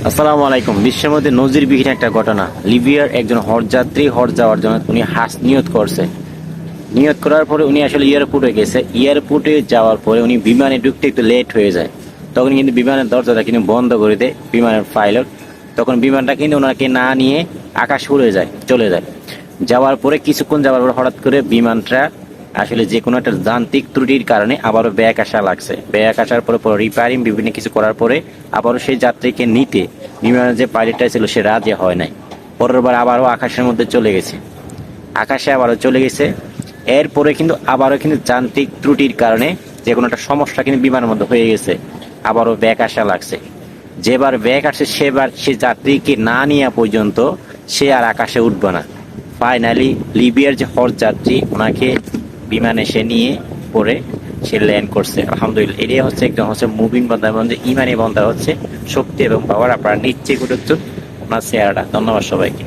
আসসালামু আলাইকুম। বিশ্বের মধ্যে নজিরবিহীন একটা ঘটনা। লিবিয়ার একজন হজযাত্রী হজ যাওয়ার জন্য উনি নিয়ত করছে। নিয়ত করার পরে উনি আসলে এয়ারপোর্টে গেছে। এয়ারপোর্টে যাওয়ার পরে উনি বিমানে ঢুকতে একটু লেট হয়ে যায়। তখন কিন্তু বিমানের দরজাটা কিন্তু বন্ধ করে দেয় বিমানের পাইলট। তখন বিমানটা কিন্তু ওনাকে না নিয়ে আকাশ উড়ে যায়, চলে যায়। যাওয়ার পরে কিছুক্ষণ যাওয়ার পরে হঠাৎ করে বিমানটা আসলে যে কোনো একটা যান্ত্রিক ত্রুটির কারণে আবারও ব্যাক আসা লাগছে। ব্যাক আসার পরে রিপেয়ারিং বিভিন্ন কিছু করার পরে আবারও সেই যাত্রীকে নিতে বিমানের যে পাইলটটা ছিল সে রাজি হয় নাই। পরের বার আবারও আকাশের মধ্যে চলে গেছে, আকাশে আবারও চলে গেছে। এরপরে কিন্তু আবারও কিন্তু যান্ত্রিক ত্রুটির কারণে যে কোনো একটা সমস্যা কিন্তু বিমানের মধ্যে হয়ে গেছে, আবারও ব্যাক আসা লাগছে। যেবার ব্যাক আসে সেবার সে যাত্রীকে না নেওয়া পর্যন্ত সে আর আকাশে উঠবে না। ফাইনালি লিবিয়ার যে হজ যাত্রী ওনাকে বিমানে সে নিয়ে পরে সে ল্যান্ড করছে। আলহামদুলিল্লাহ, এটাই হচ্ছে একদম হচ্ছে মুভিং বন্ধার মধ্যে ইমানি বন্ধা হচ্ছে শক্তি এবং পাওয়ার। আপনারা নিশ্চয়ই করছেন ওনার চেহারাটা। ধন্যবাদ সবাইকে।